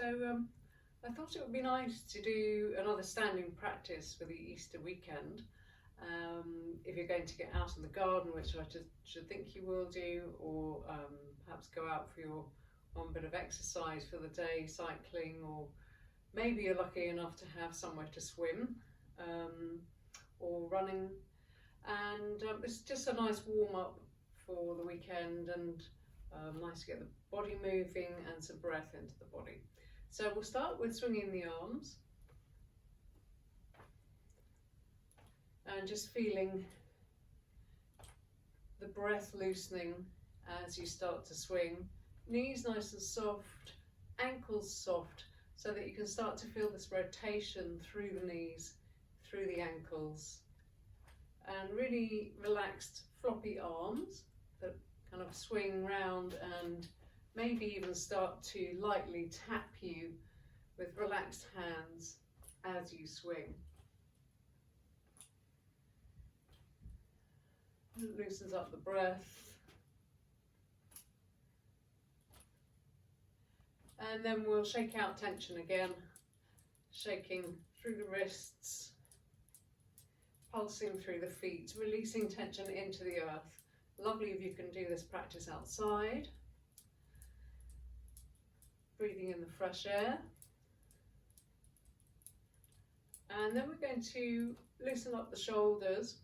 So I thought it would be nice to do another standing practice for the Easter weekend. If you're going to get out in the garden, which I should think you will do, or perhaps go out for your one bit of exercise for the day, cycling, or maybe you're lucky enough to have somewhere to swim or running. And it's just a nice warm up for the weekend, and nice to get the body moving and some breath into the body. So we'll start with swinging the arms and just feeling the breath loosening as you start to swing. Knees nice and soft, ankles soft, so that you can start to feel this rotation through the knees, through the ankles, and really relaxed floppy arms that kind of swing round and maybe even start to lightly tap you with relaxed hands as you swing. It loosens up the breath. And then we'll shake out tension again, shaking through the wrists, pulsing through the feet, releasing tension into the earth. Lovely if you can do this practice outside. Breathing in the fresh air. And then we're going to loosen up the shoulders,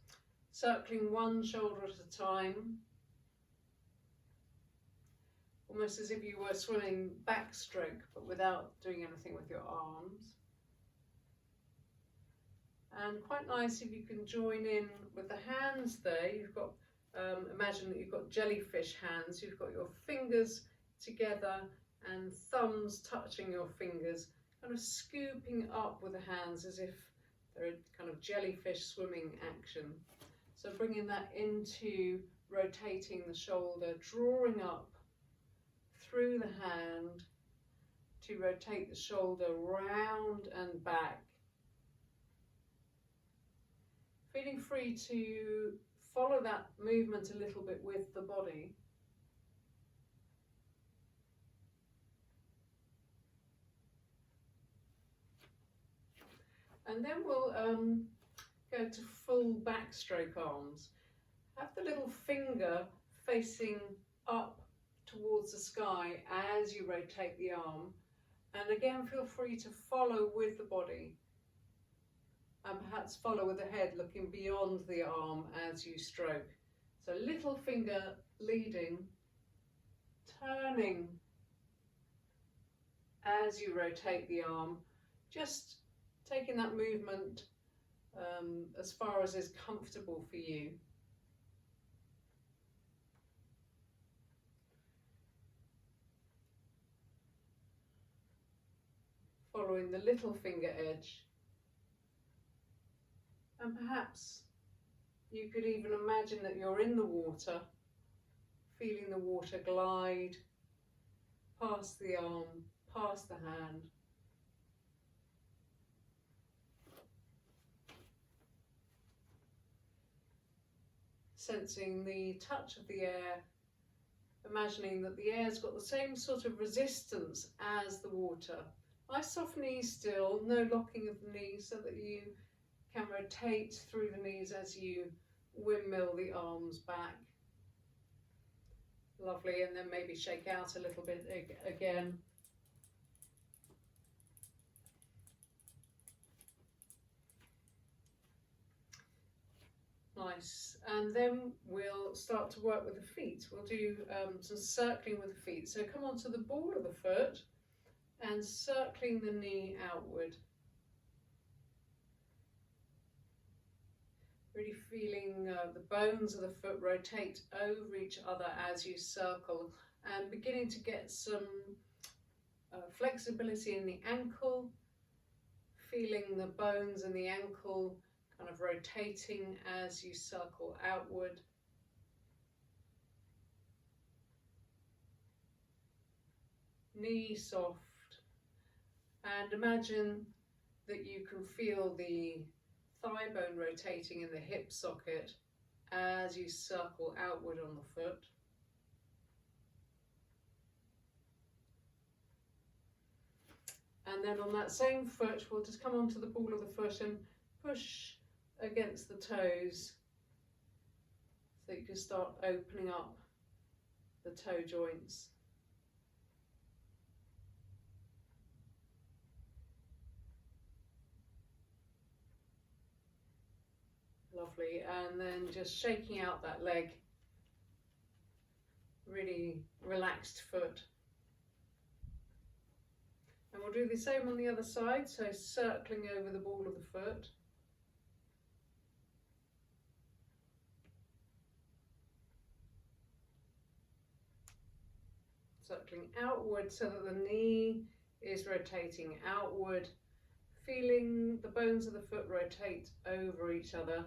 circling one shoulder at a time, almost as if you were swimming backstroke, but without doing anything with your arms. And quite nice if you can join in with the hands there. You've got, imagine that you've got jellyfish hands. You've got your fingers together and thumbs touching your fingers, kind of scooping up with the hands as if they're a kind of jellyfish swimming action. So bringing that into rotating the shoulder, drawing up through the hand to rotate the shoulder round and back. Feeling free to follow that movement a little bit with the body. And then we'll go to full backstroke arms. Have the little finger facing up towards the sky as you rotate the arm. And again, feel free to follow with the body. And perhaps follow with the head looking beyond the arm as you stroke. So little finger leading, turning as you rotate the arm, just taking that movement as far as is comfortable for you. Following the little finger edge. And perhaps you could even imagine that you're in the water, feeling the water glide past the arm, past the hand. Sensing the touch of the air, imagining that the air's got the same sort of resistance as the water. Nice soft knees still, no locking of the knees, so that you can rotate through the knees as you windmill the arms back. Lovely, and then maybe shake out a little bit again. Nice, and then we'll start to work with the feet. We'll do some circling with the feet. So come onto the ball of the foot and circling the knee outward. Really feeling the bones of the foot rotate over each other as you circle, and beginning to get some flexibility in the ankle, feeling the bones in the ankle kind of rotating as you circle outward. Knee soft, and imagine that you can feel the thigh bone rotating in the hip socket as you circle outward on the foot. And then on that same foot, we'll just come onto the ball of the foot and push against the toes so you can start opening up the toe joints. Lovely, and then just shaking out that leg, really relaxed foot. And we'll do the same on the other side, so circling over the ball of the foot. Circling outward so that the knee is rotating outward, feeling the bones of the foot rotate over each other.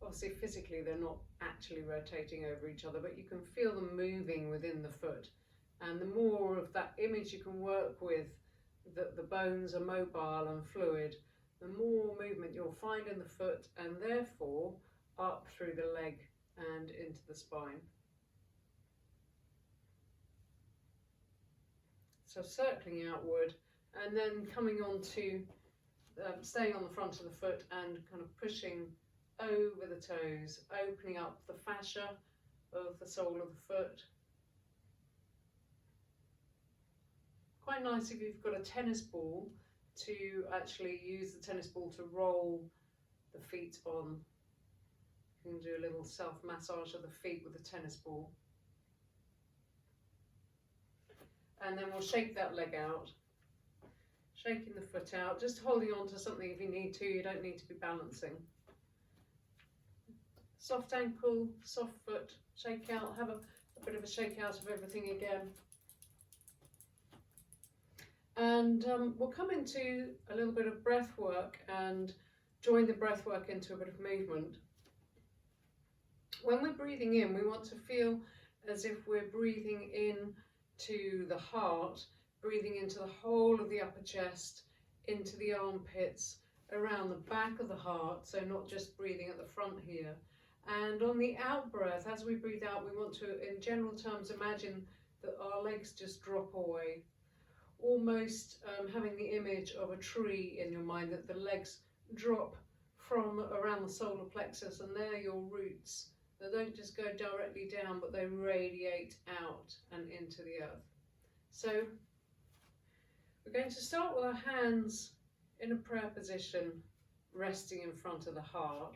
Obviously physically they're not actually rotating over each other, but you can feel them moving within the foot. And the more of that image you can work with, that the bones are mobile and fluid, the more movement you'll find in the foot and therefore up through the leg and into the spine. So circling outward and then coming on to staying on the front of the foot and kind of pushing over the toes, opening up the fascia of the sole of the foot. Quite nice if you've got a tennis ball to actually use the tennis ball to roll the feet on. You can do a little self-massage of the feet with the tennis ball. And then we'll shake that leg out, shaking the foot out, just holding on to something if you need to, you don't need to be balancing. Soft ankle, soft foot, shake out, have a bit of a shake out of everything again. And we'll come into a little bit of breath work and join the breath work into a bit of movement. When we're breathing in, we want to feel as if we're breathing in to the heart, breathing into the whole of the upper chest, into the armpits, around the back of the heart, so not just breathing at the front here. And on the out breath, as we breathe out, we want to, in general terms, imagine that our legs just drop away, almost having the image of a tree in your mind, that the legs drop from around the solar plexus, and they're your roots. They don't just go directly down, but they radiate out and into the earth. So we're going to start with our hands in a prayer position, resting in front of the heart.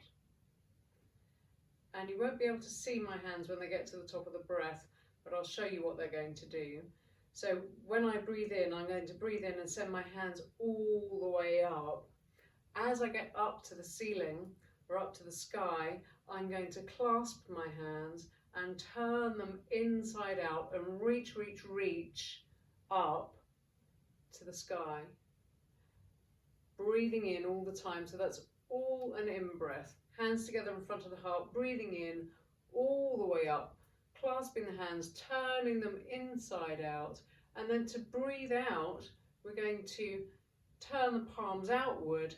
And you won't be able to see my hands when they get to the top of the breath, but I'll show you what they're going to do. So when I breathe in, I'm going to breathe in and send my hands all the way up. As I get up to the ceiling or up to the sky, I'm going to clasp my hands and turn them inside out and reach up to the sky. Breathing in all the time, so that's all an in-breath. Hands together in front of the heart, breathing in all the way up, clasping the hands, turning them inside out, and then to breathe out, we're going to turn the palms outward,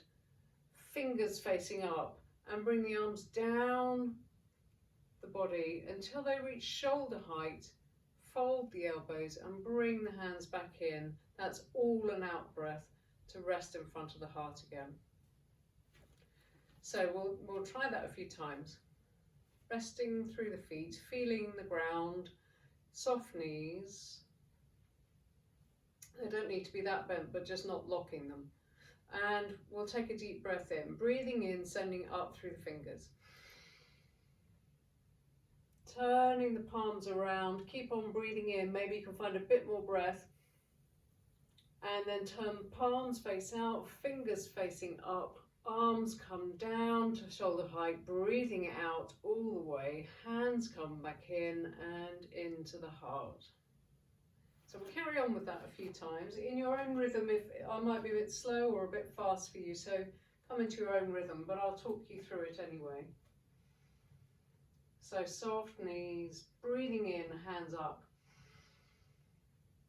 fingers facing up, and bring the arms down the body until they reach shoulder height. Fold the elbows and bring the hands back in. That's all an out breath to rest in front of the heart again. So we'll try that a few times. Resting through the feet, feeling the ground, soft knees. They don't need to be that bent, but just not locking them. And we'll take a deep breath in, breathing in, sending up through the fingers. Turning the palms around, keep on breathing in, maybe you can find a bit more breath. And then turn palms face out, fingers facing up, arms come down to shoulder height, breathing out all the way, hands come back in and into the heart. So we'll carry on with that a few times in your own rhythm. If I might be a bit slow or a bit fast for you, so come into your own rhythm, but I'll talk you through it anyway. So soft knees, breathing in, hands up,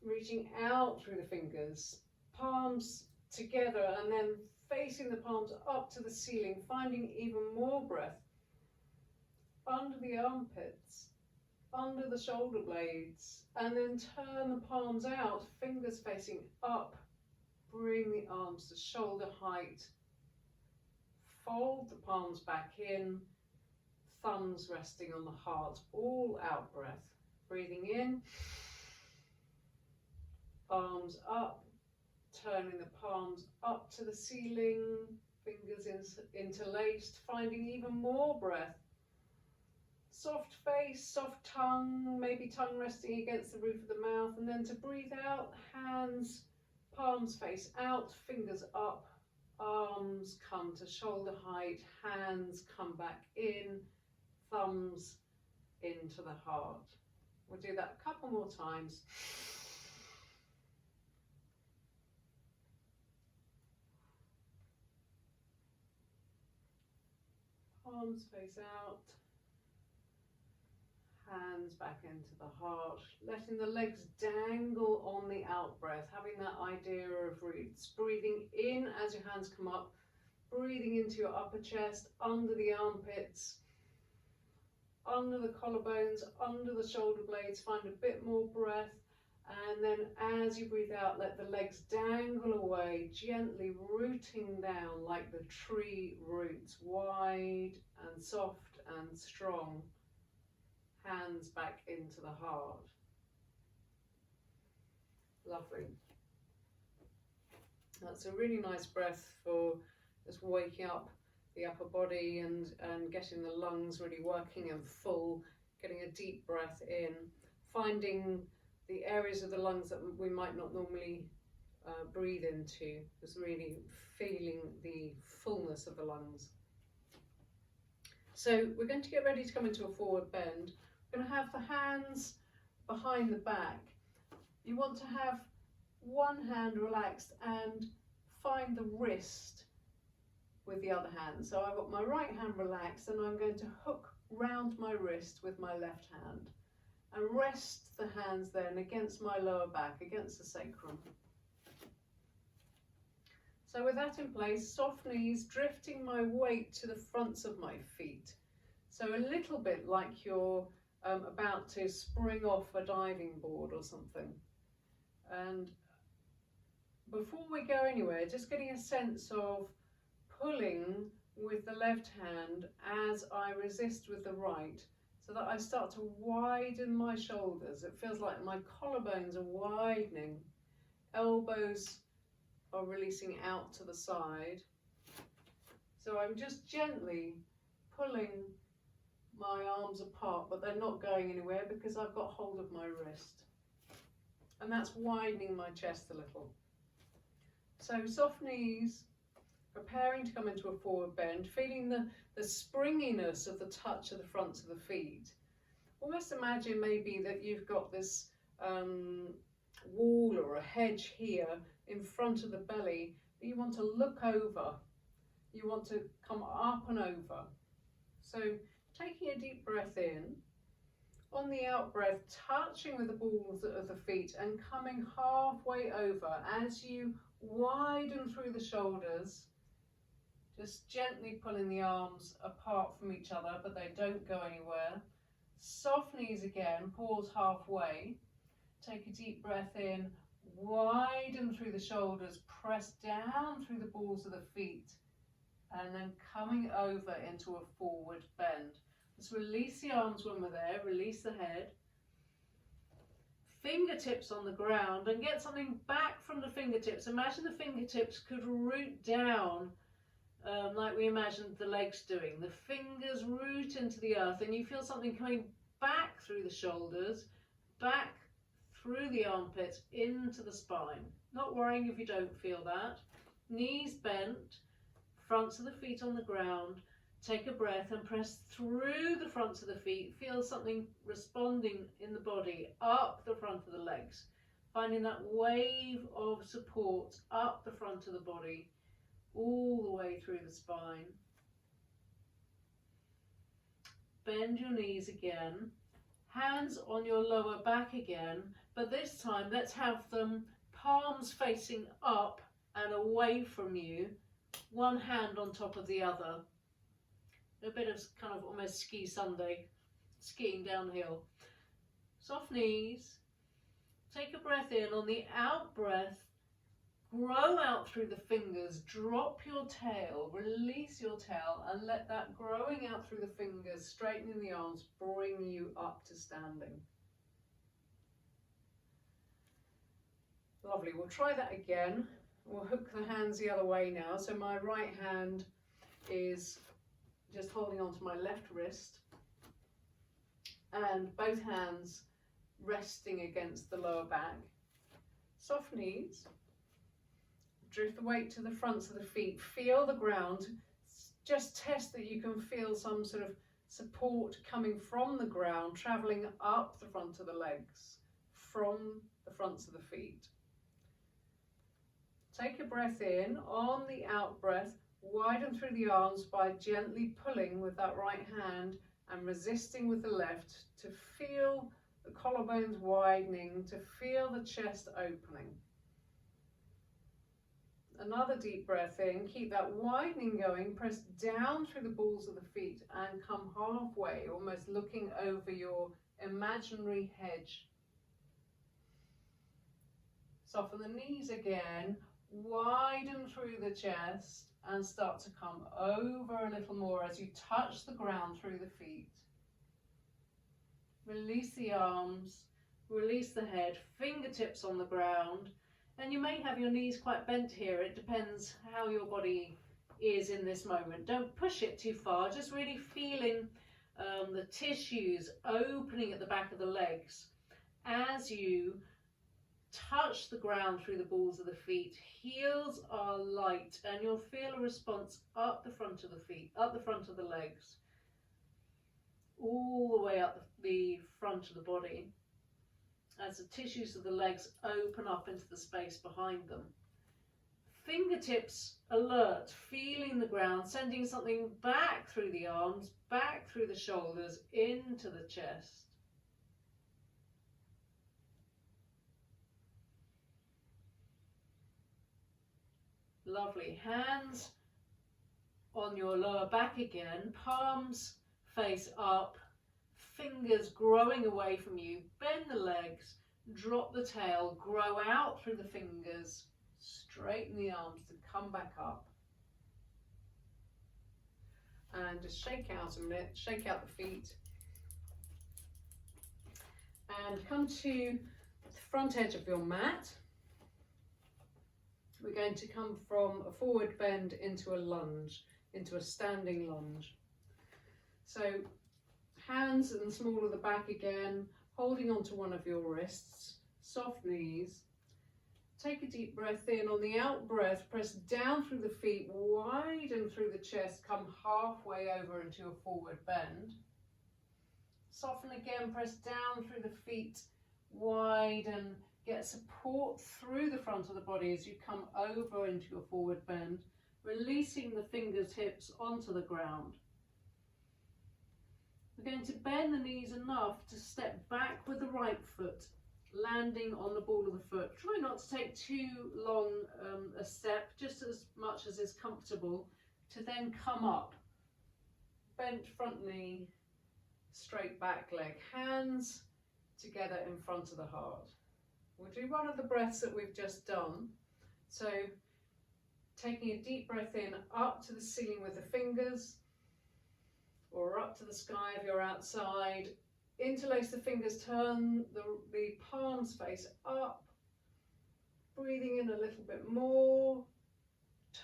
reaching out through the fingers, palms together and then facing the palms up to the ceiling, finding even more breath under the armpits. under the shoulder blades, and then turn the palms out, fingers facing up. Bring the arms to shoulder height. Fold the palms back in, thumbs resting on the heart, all out breath. Breathing in, arms up, turning the palms up to the ceiling, fingers interlaced, finding even more breath. Soft face, soft tongue, maybe tongue resting against the roof of the mouth, and then to breathe out, hands, palms face out, fingers up, arms come to shoulder height, hands come back in, thumbs into the heart. We'll do that a couple more times. Palms face out, hands back into the heart, letting the legs dangle on the out breath, having that idea of roots. Breathing in as your hands come up, breathing into your upper chest, under the armpits, under the collarbones, under the shoulder blades. Find a bit more breath, and then as you breathe out, let the legs dangle away, gently rooting down like the tree roots, wide and soft and strong. Hands back into the heart. Lovely. That's a really nice breath for just waking up the upper body and getting the lungs really working and full, getting a deep breath in, finding the areas of the lungs that we might not normally breathe into, just really feeling the fullness of the lungs. So we're going to get ready to come into a forward bend. We're going to have the hands behind the back. You want to have one hand relaxed and find the wrist with the other hand. So I've got my right hand relaxed and I'm going to hook round my wrist with my left hand and rest the hands then against my lower back, against the sacrum. So with that in place, soft knees, drifting my weight to the fronts of my feet. So a little bit like you're about to spring off a diving board or something. And before we go anywhere, just getting a sense of pulling with the left hand as I resist with the right, so that I start to widen my shoulders. It feels like my collarbones are widening, elbows are releasing out to the side. So I'm just gently pulling my arms apart, but they're not going anywhere because I've got hold of my wrist. And that's widening my chest a little. So soft knees, preparing to come into a forward bend, feeling the springiness of the touch of the fronts of the feet. Almost imagine maybe that you've got this wall or a hedge here in front of the belly that you want to look over. You want to come up and over. So taking a deep breath in, on the out breath, touching with the balls of the feet and coming halfway over as you widen through the shoulders, just gently pulling the arms apart from each other, but they don't go anywhere. Soft knees again, pause halfway, take a deep breath in, widen through the shoulders, press down through the balls of the feet, and then coming over into a forward bend. Just release the arms when we're there, release the head. Fingertips on the ground and get something back from the fingertips. Imagine the fingertips could root down like we imagined the legs doing. The fingers root into the earth and you feel something coming back through the shoulders, back through the armpits, into the spine. Not worrying if you don't feel that. Knees bent, fronts of the feet on the ground. Take a breath and press through the fronts of the feet. Feel something responding in the body up the front of the legs. Finding that wave of support up the front of the body, all the way through the spine. Bend your knees again. Hands on your lower back again, but this time let's have them palms facing up and away from you. One hand on top of the other. A bit of kind of almost ski Sunday, skiing downhill. Soft knees. Take a breath in. On the out breath, grow out through the fingers. Drop your tail. Release your tail and let that growing out through the fingers, straightening the arms, bring you up to standing. Lovely. We'll try that again. We'll hook the hands the other way now. So my right hand is just holding on to my left wrist and both hands resting against the lower back. Soft knees. Drift the weight to the fronts of the feet. Feel the ground. Just test that you can feel some sort of support coming from the ground, traveling up the front of the legs, from the fronts of the feet. Take a breath in. On the out breath, widen through the arms by gently pulling with that right hand and resisting with the left to feel the collarbones widening, to feel the chest opening. Another deep breath in. Keep that widening going. Press down through the balls of the feet and come halfway, almost looking over your imaginary hedge. Soften the knees again. Widen through the chest and start to come over a little more as you touch the ground through the feet. Release the arms, release the head, fingertips on the ground, and you may have your knees quite bent here. It depends how your body is in this moment. Don't push it too far, just really feeling the tissues opening at the back of the legs as you touch the ground through the balls of the feet. Heels are light and you'll feel a response up the front of the feet, up the front of the legs, all the way up the front of the body as the tissues of the legs open up into the space behind them. Fingertips alert, feeling the ground, sending something back through the arms, back through the shoulders, into the chest. Lovely. Hands on your lower back again, palms face up, fingers growing away from you. Bend the legs, drop the tail, grow out through the fingers, straighten the arms to come back up. And just shake out a minute, shake out the feet. And come to the front edge of your mat. We're going to come from a forward bend into a lunge, into a standing lunge. So hands and small of the back again, holding onto one of your wrists, soft knees. Take a deep breath in. On the out breath, press down through the feet, widen through the chest, come halfway over into a forward bend. Soften again, press down through the feet, widen. Get support through the front of the body as you come over into a forward bend, releasing the fingertips onto the ground. We're going to bend the knees enough to step back with the right foot, landing on the ball of the foot. Try not to take too long a step, just as much as is comfortable, to then come up. Bent front knee, straight back leg, hands together in front of the heart. We'll do one of the breaths that we've just done. So taking a deep breath in, up to the ceiling with the fingers, or up to the sky if you're outside. Interlace the fingers, turn the palms face up, breathing in a little bit more.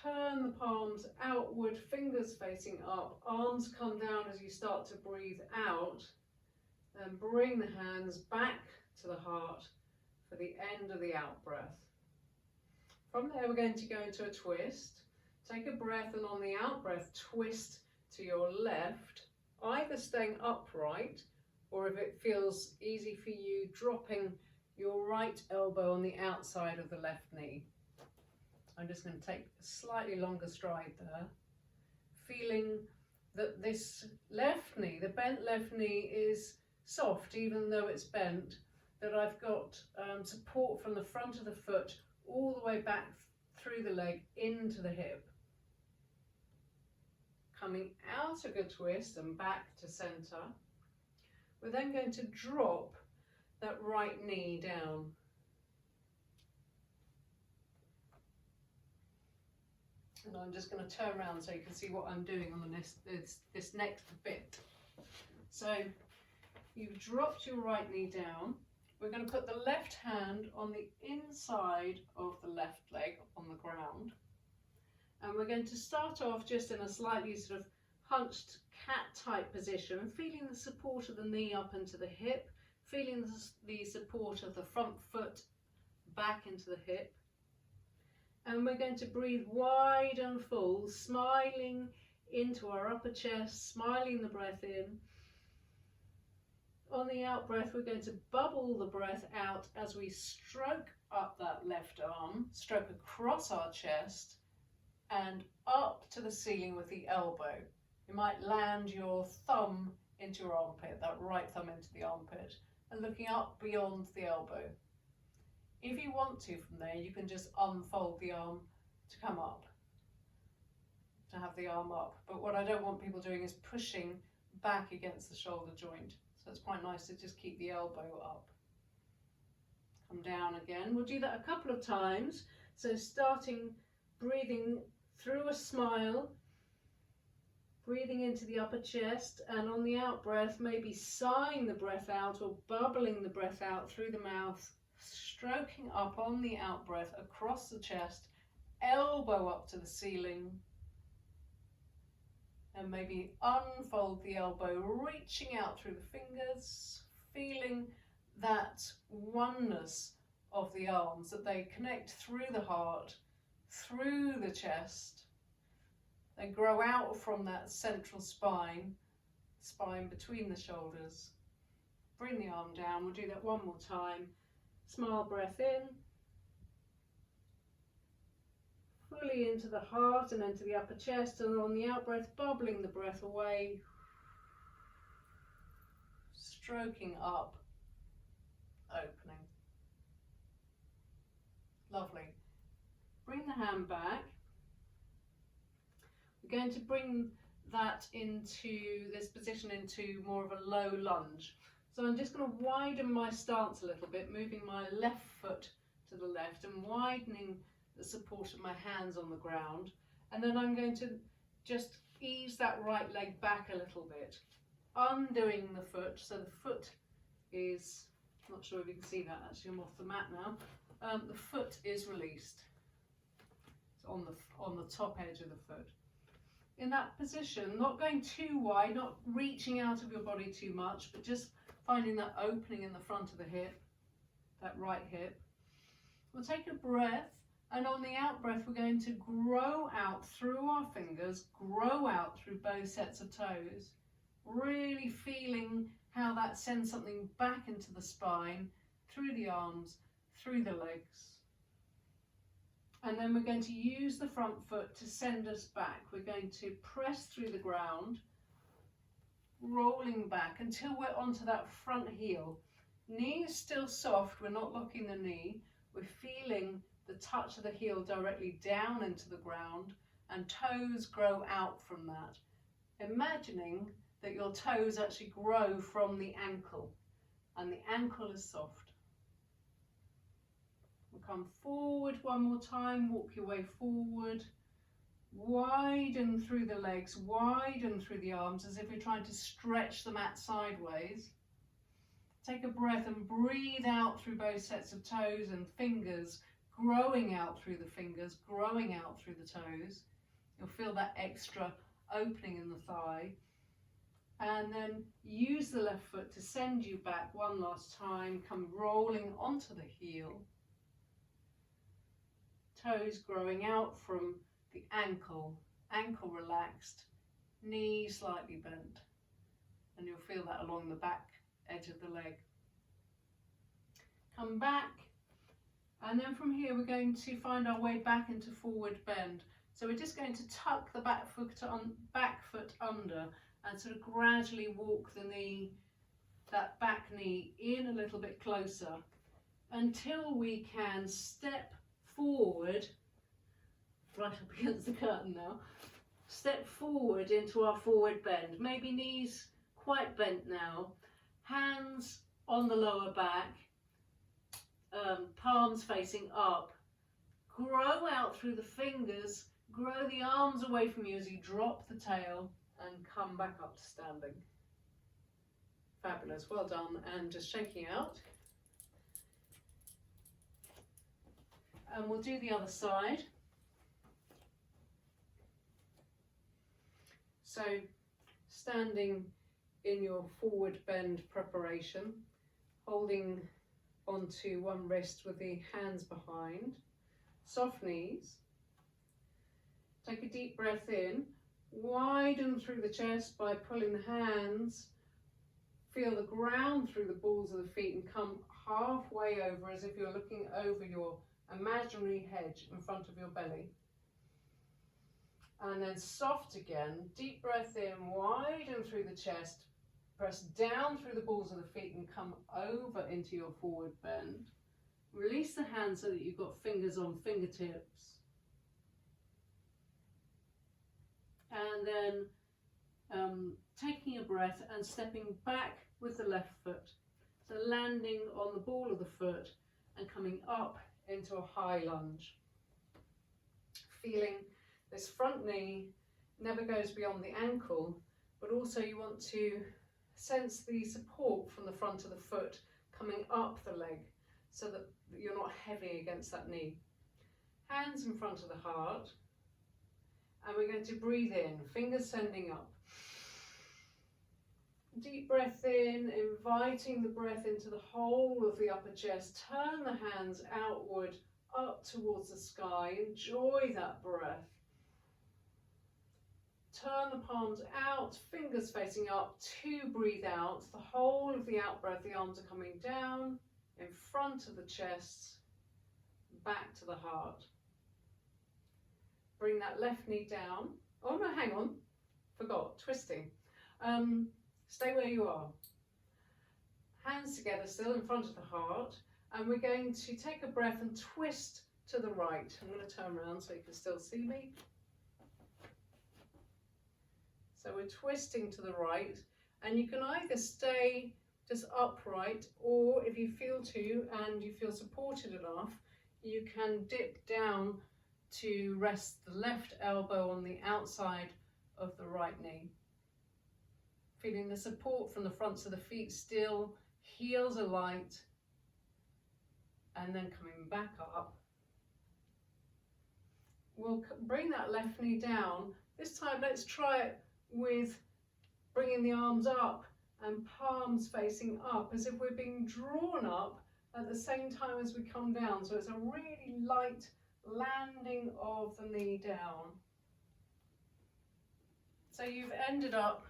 Turn the palms outward, fingers facing up, arms come down as you start to breathe out, and bring the hands back to the heart for the end of the out breath. From there, we're going to go into a twist. Take a breath, and on the out breath, twist to your left, either staying upright, or if it feels easy for you, dropping your right elbow on the outside of the left knee. I'm just going to take a slightly longer stride there, feeling that this left knee, the bent left knee, is soft even though it's bent, that I've got support from the front of the foot all the way back through the leg into the hip. Coming out of a twist and back to center. We're then going to drop that right knee down. And I'm just going to turn around so you can see what I'm doing on this next bit. So you've dropped your right knee down. We're going to put the left hand on the inside of the left leg on the ground. And we're going to start off just in a slightly sort of hunched cat type position, feeling the support of the knee up into the hip, feeling the support of the front foot back into the hip. And we're going to breathe wide and full, smiling into our upper chest, smiling the breath in. On the out breath, we're going to bubble the breath out as we stroke up that left arm, stroke across our chest and up to the ceiling with the elbow. You might land your thumb into your armpit, that right thumb into the armpit, and looking up beyond the elbow. If you want to from there, you can just unfold the arm to come up, to have the arm up. But what I don't want people doing is pushing back against the shoulder joint. So it's quite nice to just keep the elbow up. Come down again. We'll do that a couple of times. So starting breathing through a smile, breathing into the upper chest, and on the out breath, maybe sighing the breath out or bubbling the breath out through the mouth, stroking up on the out breath across the chest, elbow up to the ceiling, and maybe unfold the elbow, reaching out through the fingers, feeling that oneness of the arms, that they connect through the heart, through the chest. They grow out from that central spine between the shoulders. Bring the arm down. We'll do that one more time. Smile, breath in, fully into the heart and into the upper chest, and on the out breath, bubbling the breath away, stroking up, opening. Lovely. Bring the hand back. We're going to bring that into this position into more of a low lunge. So I'm just going to widen my stance a little bit, moving my left foot to the left and widening the support of my hands on the ground. And then I'm going to just ease that right leg back a little bit, undoing the foot. So the foot is, not sure if you can see that, actually I'm off the mat now. The foot is released. It's on the top edge of the foot. In that position, not going too wide, not reaching out of your body too much, but just finding that opening in the front of the hip, that right hip. We'll take a breath, and on the out breath, we're going to grow out through our fingers, grow out through both sets of toes, really feeling how that sends something back into the spine, through the arms, through the legs. And then we're going to use the front foot to send us back. We're going to press through the ground, rolling back until we're onto that front heel. Knee is still soft, we're not locking the knee. We're feeling the touch of the heel directly down into the ground, and toes grow out from that. Imagining that your toes actually grow from the ankle, and the ankle is soft. We'll come forward one more time, walk your way forward. Widen through the legs, widen through the arms as if you're trying to stretch the mat sideways. Take a breath and breathe out through both sets of toes and fingers, growing out through the fingers, growing out through the toes. You'll feel that extra opening in the thigh. And then use the left foot to send you back one last time. Come rolling onto the heel. Toes growing out from the ankle, ankle relaxed, knee slightly bent, and you'll feel that along the back edge of the leg. Come back, and then from here we're going to find our way back into forward bend. So we're just going to tuck the back foot under and sort of gradually walk the knee, that back knee in a little bit closer until we can step forward, right up against the curtain now, step forward into our forward bend. Maybe knees quite bent now, hands on the lower back, palms facing up. Grow out through the fingers, grow the arms away from you as you drop the tail and come back up to standing. Fabulous, well done, and just shaking out. And we'll do the other side. So, standing in your forward bend preparation, holding onto one wrist with the hands behind, soft knees. Take a deep breath in, widen through the chest by pulling the hands, feel the ground through the balls of the feet and come halfway over as if you're looking over your imaginary hedge in front of your belly. And then soft again, deep breath in, widen through the chest, press down through the balls of the feet and come over into your forward bend. Release the hands so that you've got fingers on fingertips. And then taking a breath and stepping back with the left foot. So landing on the ball of the foot and coming up into a high lunge. Feeling this front knee never goes beyond the ankle, but also you want to sense the support from the front of the foot coming up the leg so that you're not heavy against that knee. Hands in front of the heart, and we're going to breathe in, fingers sending up. Deep breath in, inviting the breath into the whole of the upper chest. Turn the hands outward, up towards the sky. Enjoy that breath. Turn the palms out, fingers facing up to breathe out. The whole of the out breath, the arms are coming down, in front of the chest, back to the heart. Bring that left knee down. Oh no, hang on, forgot, twisting. Stay where you are. Hands together still in front of the heart, and we're going to take a breath and twist to the right. I'm going to turn around so you can still see me. So we're twisting to the right, and you can either stay just upright, or if you feel to and you feel supported enough, you can dip down to rest the left elbow on the outside of the right knee. Feeling the support from the fronts of the feet still, heels are light, and then coming back up. We'll bring that left knee down. This time let's try it with bringing the arms up and palms facing up as if we're being drawn up at the same time as we come down. So it's a really light landing of the knee down. So you've ended up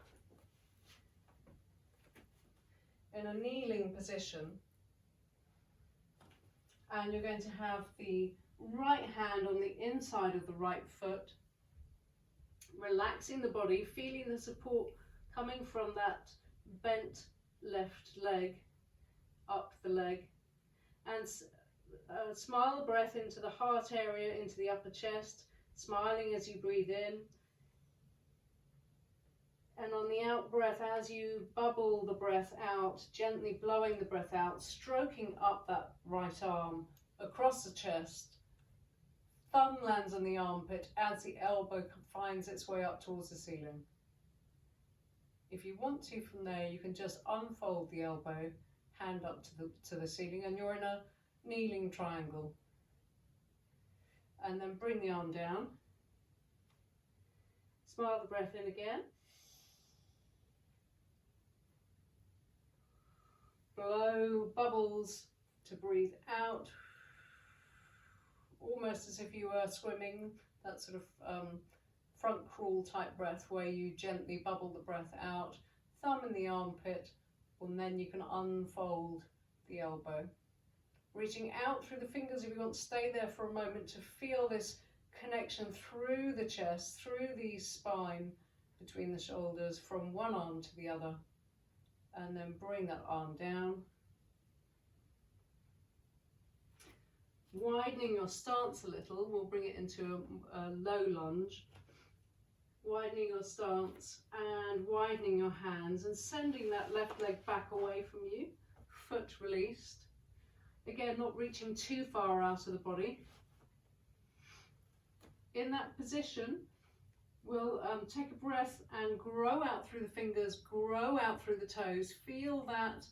in a kneeling position, and you're going to have the right hand on the inside of the right foot, relaxing the body, feeling the support coming from that bent left leg, up the leg, and smile the breath into the heart area, into the upper chest, smiling as you breathe in. And on the out breath, as you bubble the breath out, gently blowing the breath out, stroking up that right arm across the chest. Thumb lands on the armpit as the elbow finds its way up towards the ceiling. If you want to from there, you can just unfold the elbow, hand up to the ceiling, and you're in a kneeling triangle. And then bring the arm down. Smile the breath in again. Blow bubbles to breathe out, almost as if you were swimming, that sort of front crawl type breath where you gently bubble the breath out, thumb in the armpit, and then you can unfold the elbow. Reaching out through the fingers if you want to stay there for a moment to feel this connection through the chest, through the spine, between the shoulders, from one arm to the other. And then bring that arm down. Widening your stance a little, we'll bring it into a low lunge. Widening your stance and widening your hands and sending that left leg back away from you. foot released. Again, not reaching too far out of the body. In that position, we'll take a breath and grow out through the fingers, grow out through the toes. Feel that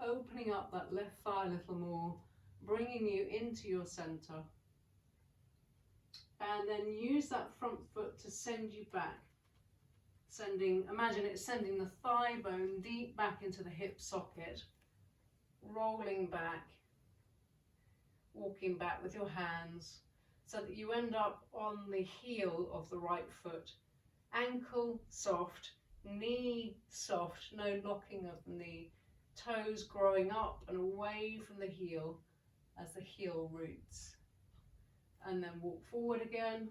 opening up that left thigh a little more, bringing you into your center. And then use that front foot to send you back. Imagine it's sending the thigh bone deep back into the hip socket, rolling back, walking back with your hands so that you end up on the heel of the right foot. Ankle soft, knee soft, no locking of the knee. Toes growing up and away from the heel as the heel roots. And then walk forward again.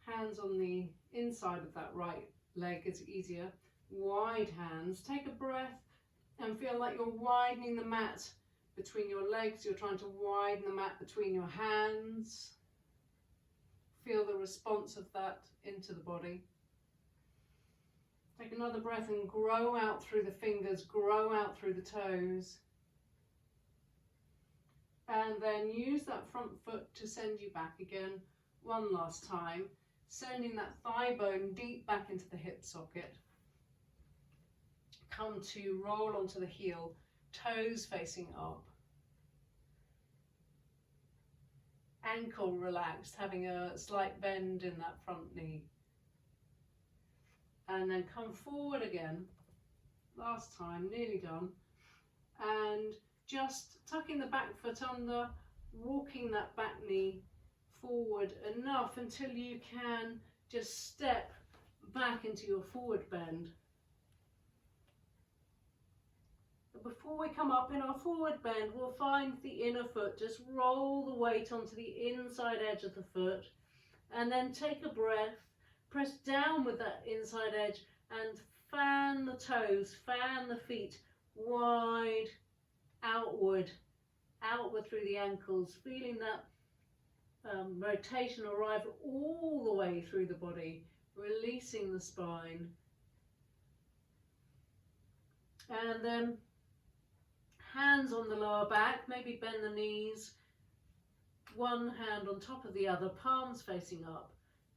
Hands on the inside of that right leg is easier. Wide hands. Take a breath and feel like you're widening the mat between your legs. You're trying to widen the mat between your hands. Feel the response of that into the body. Take another breath and grow out through the fingers, grow out through the toes. And then use that front foot to send you back again one last time, sending that thigh bone deep back into the hip socket. Come to roll onto the heel, toes facing up. Ankle relaxed, having a slight bend in that front knee. And then come forward again, last time, nearly done. And just tucking the back foot under, walking that back knee forward enough until you can just step back into your forward bend. But before we come up in our forward bend, we'll find the inner foot. Just roll the weight onto the inside edge of the foot and then take a breath, press down with that inside edge and fan the toes, fan the feet wide, outward through the ankles, feeling that rotation arrive all the way through the body, releasing the spine. And then hands on the lower back, maybe bend the knees, one hand on top of the other, palms facing up.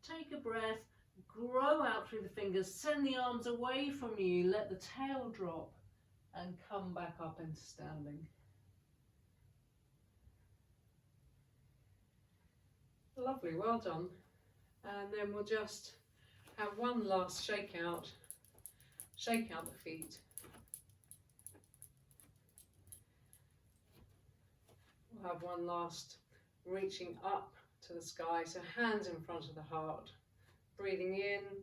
Take a breath, grow out through the fingers, send the arms away from you, let the tail drop and come back up into standing. Lovely, well done. And then we'll just have one last shake out the feet. We'll have one last reaching up to the sky, so hands in front of the heart, breathing in,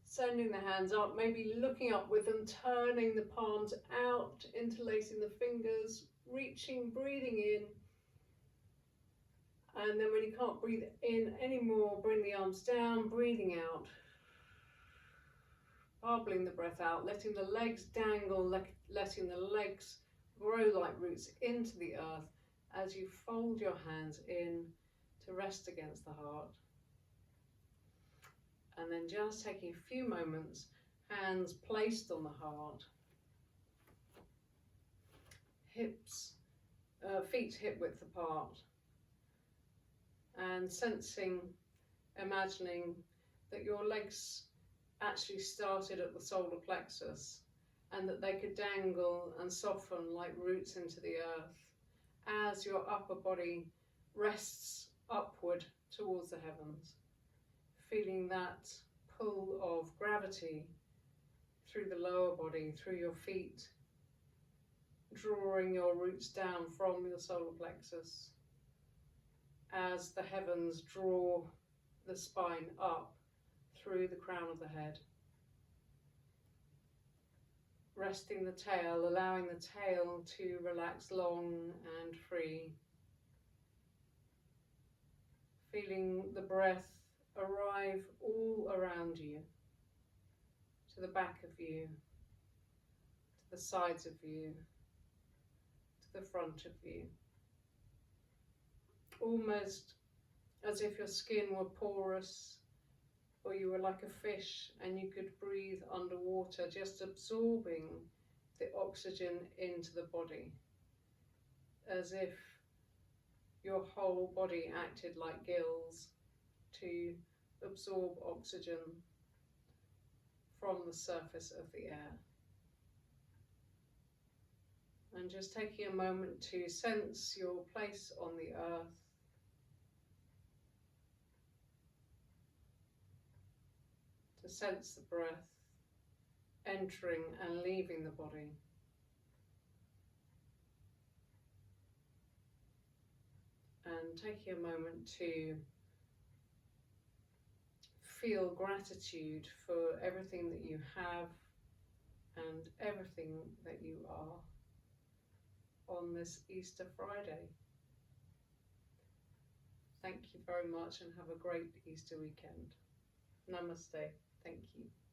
sending the hands up, maybe looking up with them, turning the palms out, interlacing the fingers, reaching, breathing in. And then when you can't breathe in anymore, bring the arms down, breathing out. Barbling the breath out, letting the legs dangle, letting the legs grow like roots into the earth as you fold your hands in to rest against the heart. And then just taking a few moments, hands placed on the heart, feet hip width apart, and sensing, imagining that your legs actually started at the solar plexus and that they could dangle and soften like roots into the earth as your upper body rests upward towards the heavens, feeling that pull of gravity through the lower body, through your feet, drawing your roots down from your solar plexus as the heavens draw the spine up through the crown of the head. Resting the tail, allowing the tail to relax long and free. Feeling the breath arrive all around you, to the back of you, to the sides of you, to the front of you. Almost as if your skin were porous, or you were like a fish and you could breathe underwater, just absorbing the oxygen into the body, as if your whole body acted like gills to absorb oxygen from the surface of the air. And just taking a moment to sense your place on the earth, to sense the breath entering and leaving the body. And taking a moment to feel gratitude for everything that you have and everything that you are on this Easter Friday. Thank you very much and have a great Easter weekend. Namaste. Thank you.